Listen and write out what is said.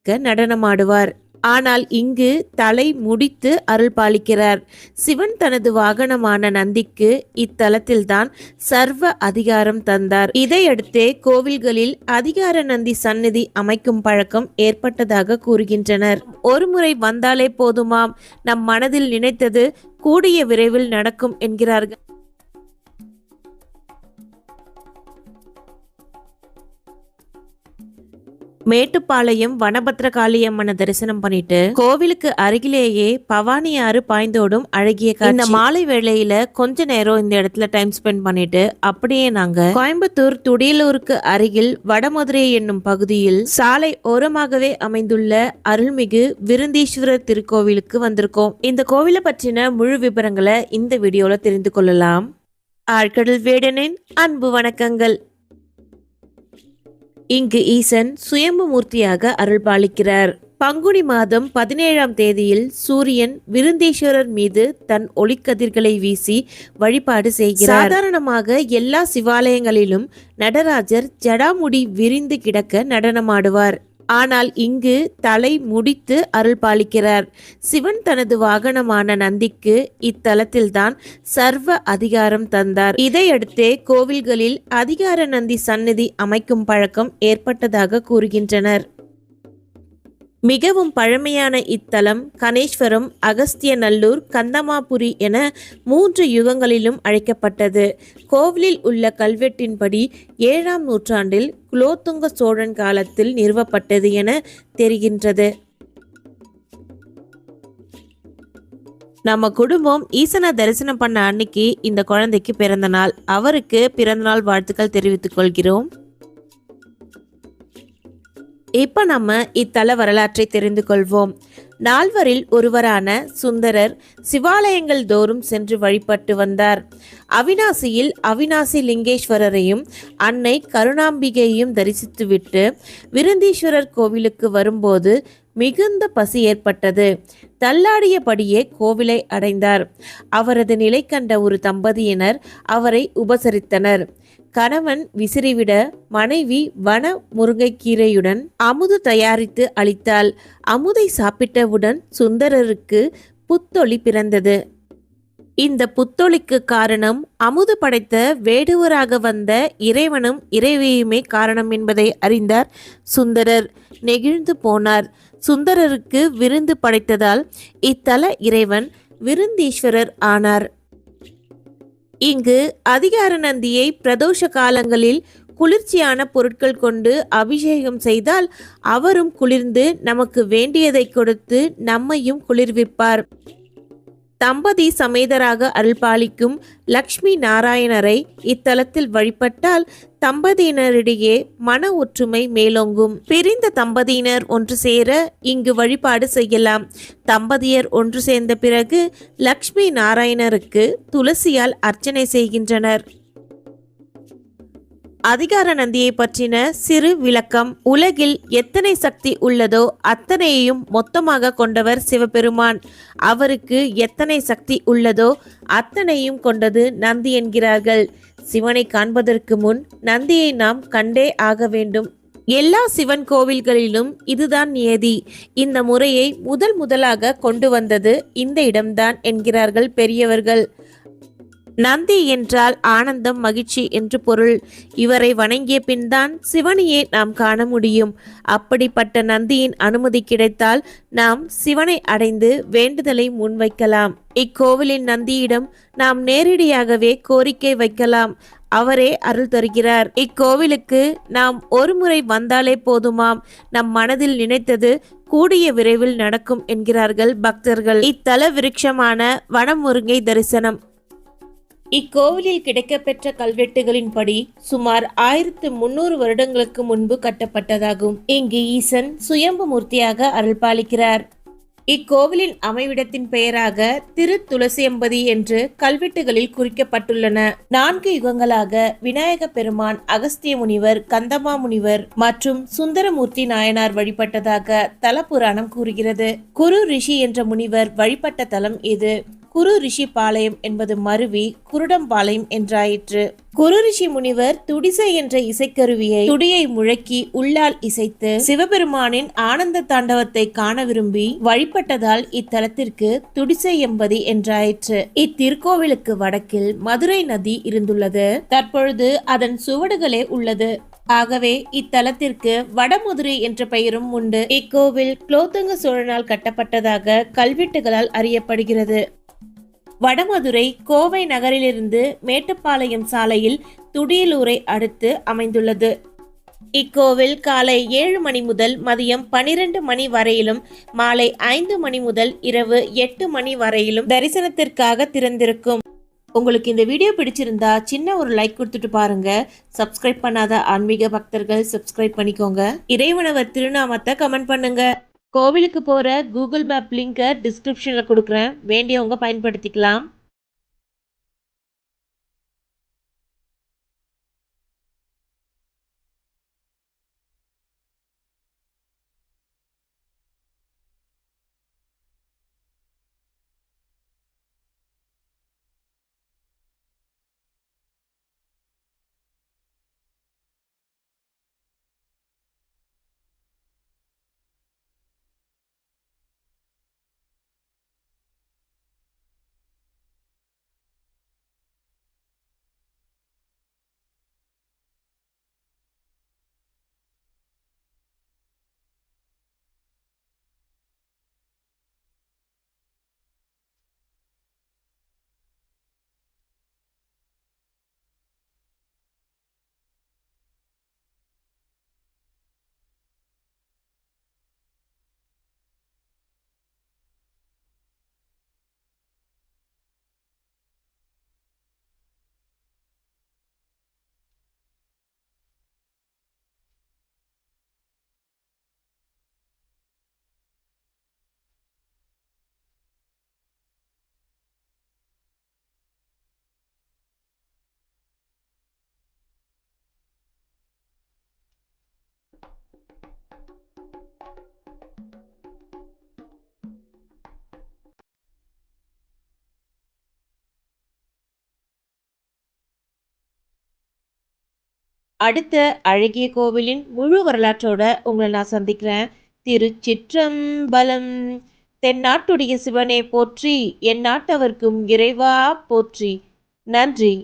நடனமாடுவார். ஆனால் இங்கு தலை முடித்து அருள் பாலிக்கிறார். சிவன் தனது வாகனமான நந்திக்கு இத்தலத்தில்தான் சர்வ அதிகாரம் தந்தார். இதையடுத்தே கோவில்களில் அதிகார நந்தி சந்நிதி அமைக்கும் பழக்கம் ஏற்பட்டதாக கூறுகின்றனர். ஒருமுறை வந்தாலே போதுமாம், நம் மனதில் நினைத்தது கூடிய விரைவில் நடக்கும் என்கிறார்கள். மேட்டுப்பாளையம் வனபத்ரகாளியம்மனை தரிசனம் பண்ணிட்டு கோவிலுக்கு அருகிலேயே பவானி ஆறு பாய்ந்தோடும் அழகிய காட்சி. இந்த மாலை வேளையில கொஞ்ச நேரம் இந்த இடத்துல டைம் ஸ்பெண்ட் பண்ணிட்டு அப்படியே நாங்க கோயம்புத்தூர் துடியலூருக்கு அருகில் வடமதுரை என்னும் பகுதியில் சாலை ஓரமாகவே அமைந்துள்ள அருள்மிகு விருந்தீஸ்வரர் திருக்கோவிலுக்கு வந்திருக்கோம். இந்த கோவிலை பற்றின முழு விவரங்களை இந்த வீடியோல தெரிந்து கொள்ளலாம். ஆழ்கடல் வேடனின் அன்பு வணக்கங்கள். இங்கு ஈசன் சுயம்பு மூர்த்தியாக அருள்பாலிக்கிறார். பங்குனி மாதம் 17ஆம் தேதியில் சூரியன் விருந்தீஸ்வரர் மீது தன் ஒளிக்கதிர்களை வீசி வழிபாடு செய்கிறார். சாதாரணமாக எல்லா சிவாலயங்களிலும் நடராஜர் ஜடாமுடி விரிந்து கிடக்க நடனமாடுவார். ஆனால் இங்கு தலை முடித்து அருள் பாலிக்கிறார். சிவன் தனது வாகனமான நந்திக்கு இத்தலத்தில்தான் சர்வ அதிகாரம் தந்தார். இதையடுத்தே கோவில்களில் அதிகார நந்தி சந்நிதி அமைக்கும் பழக்கம் ஏற்பட்டதாக கூறுகின்றனர். மிகவும் பழமையான இத்தலம் கணேஸ்வரம், அகஸ்தியநல்லூர், கந்தமாபுரி என 3 யுகங்களிலும் அழைக்கப்பட்டது. கோவிலில் உள்ள கல்வெட்டின்படி 7ஆம் நூற்றாண்டில் குலோத்துங்க சோழன் காலத்தில் நிறுவப்பட்டது என தெரிகின்றது. நம்ம குடும்பம் ஈசனை தரிசனம் பண்ண அன்னைக்கு இந்த குழந்தைக்கு பிறந்த நாள். அவருக்கு பிறந்தநாள் வாழ்த்துக்கள் தெரிவித்துக் கொள்கிறோம். இப்ப நம்ம இத்தல வரலாற்றை தெரிந்து கொள்வோம். நால்வரில் ஒருவரான சுந்தரர் சிவாலயங்கள் தோறும் சென்று வழிபட்டு வந்தார். அவிநாசியில் அவிநாசி லிங்கேஸ்வரரையும் அன்னை கருணாம்பிகையையும் தரிசித்துவிட்டு விருந்தீஸ்வரர் கோவிலுக்கு வரும்போது மிகுந்த பசி ஏற்பட்டது. தள்ளாடியபடியே கோவிலை அடைந்தார். அவரது நிலை கண்ட ஒரு தம்பதியினர் அவரை உபசரித்தனர். கணவன் விசிறிவிட மனைவி வன முருங்கைக்கீரையுடன் அமுது தயாரித்து அளித்தாள். அமுதை சாப்பிட்டவுடன் சுந்தரருக்கு புத்தொளி பிறந்தது. இந்த புத்தொளிக்கு காரணம் அமுது படைத்த வேடுவராக வந்த இறைவனும் இறைவியுமே காரணம் என்பதை அறிந்தார் சுந்தரர். நெகிழ்ந்து போனார். சுந்தரருக்கு விருந்து படைத்ததால் இத்தல இறைவன் விருந்தீஸ்வரர் ஆனார். இங்கு அதிகார நந்தியை பிரதோஷ காலங்களில் குளிர்ச்சியான பொருட்கள் கொண்டு அபிஷேகம் செய்தால் அவரும் குளிர்ந்து நமக்கு வேண்டியதை கொடுத்து நம்மையும் குளிர்விப்பார். தம்பதி சமேதராக அருள்பாலிக்கும் லக்ஷ்மி நாராயணரை இத்தலத்தில் வழிபட்டால் தம்பதியினரிடையே மன ஒற்றுமை மேலோங்கும். பிரிந்த தம்பதியினர் ஒன்று சேர இங்கு வழிபாடு செய்யலாம். தம்பதியர் ஒன்று சேர்ந்த பிறகு லக்ஷ்மி நாராயணருக்கு துளசியால் அர்ச்சனை செய்கின்றனர். அதிகார நந்தியை பற்றின சிறு விளக்கம். உலகில் எத்தனை சக்தி உள்ளதோ அத்தனையையும் மொத்தமாக கொண்டவர் சிவபெருமான். அவருக்கு எத்தனை சக்தி உள்ளதோ அத்தனையும் கொண்டது நந்தி என்கிறார்கள். சிவனை காண்பதற்கு முன் நந்தியை நாம் கண்டே ஆக வேண்டும். எல்லா சிவன் கோவில்களிலும் இதுதான் நியதி. இந்த முறையை முதலாக கொண்டு வந்தது இந்த இடம்தான் என்கிறார்கள் பெரியவர்கள். நந்தி என்றால் ஆனந்தம், மகிழ்ச்சி என்று பொருள். இவரை வணங்கிய பின் தான் சிவனையே நாம் காண முடியும். அப்படிப்பட்ட நந்தியின் அனுமதி கிடைத்தால் நாம் சிவனை அடைந்து வேண்டுதலை முன்வைக்கலாம். இக்கோவிலின் நந்தியிடம் நாம் நேரடியாகவே கோரிக்கை வைக்கலாம். அவரே அருள் தருகிறார். இக்கோவிலுக்கு நாம் ஒருமுறை வந்தாலே போதுமாம், நம் மனதில் நினைத்தது கூடிய விரைவில் நடக்கும் என்கிறார்கள் பக்தர்கள். இத்தல விருட்சமான வனமுருங்கை தரிசனம். இக்கோவிலில் கிடைக்கப்பெற்ற கல்வெட்டுகளின்படி சுமார் 1300 வருடங்களுக்கு முன்பு கட்டப்பட்டதாகும். இங்கு ஈசன் சுயம்பு மூர்த்தியாக அருள்பாலிக்கிறார். இக்கோவிலின் அமைவிடத்தின் பெயராக திரு துளசியம்பதி என்று கல்வெட்டுகளில் குறிக்கப்பட்டுள்ளன. 4 யுகங்களாக விநாயக பெருமான், அகஸ்திய முனிவர், கந்தமா முனிவர் மற்றும் சுந்தரமூர்த்தி நாயனார் வழிபட்டதாக தல புராணம் கூறுகிறது. குரு ரிஷி என்ற முனிவர் வழிபட்ட தலம் இது. குரு ரிஷி பாளையம் என்பது மருவி குருடம்பாளையம் என்றாயிற்று. குரு ரிஷி முனிவர் துடிசை என்ற இசைக்கருவியை துடியை முழக்கி உள்ளால் இசைத்து சிவபெருமானின் ஆனந்த தாண்டவத்தை காண விரும்பி வழிபட்டதால் இத்தலத்திற்கு துடிசை எம்பதி என்றாயிற்று. இத்திருக்கோவிலுக்கு வடக்கில் மதுரை நதி இருந்துள்ளது. தற்பொழுது அதன் சுவடுகளே உள்ளது. ஆகவே இத்தலத்திற்கு வடமதுரை என்ற பெயரும் உண்டு. இக்கோவில் குலோத்துங்க சோழனால் கட்டப்பட்டதாக கல்வெட்டுகளால் அறியப்படுகிறது. வடமதுரை கோவை நகரிலிருந்து மேட்டுப்பாளையம் சாலையில் துடியலூரை அடுத்து அமைந்துள்ளது. இக்கோவில் காலை 7 மணி முதல் மதியம் 12 மணி வரையிலும் மாலை 5 மணி முதல் இரவு 8 மணி வரையிலும் தரிசனத்திற்காக திறந்திருக்கும். உங்களுக்கு இந்த வீடியோ பிடிச்சிருந்தா சின்ன ஒரு லைக் கொடுத்துட்டு பாருங்க. சப்ஸ்கிரைப் பண்ணாத ஆன்மீக பக்தர்கள் சப்ஸ்கிரைப் பண்ணிக்கோங்க. இறைவனவர் திருநாமத்தை கமெண்ட் பண்ணுங்க. கோவிலுக்கு போற கூகுள் மேப் லிங்கை டிஸ்கிரிப்ஷன்ல கொடுக்குறேன், வேண்டியவங்க பயன்படுத்திக்கலாம். அடுத்த அழகிய கோவிலின் முழு வரலாற்றோட உங்களை நான் சந்திக்கிறேன். திருச்சிற்றம்பலம். தென்னாட்டுடைய சிவனே போற்றி, என் நாட்டவர்க்கும் இறைவா போற்றி. நன்றி.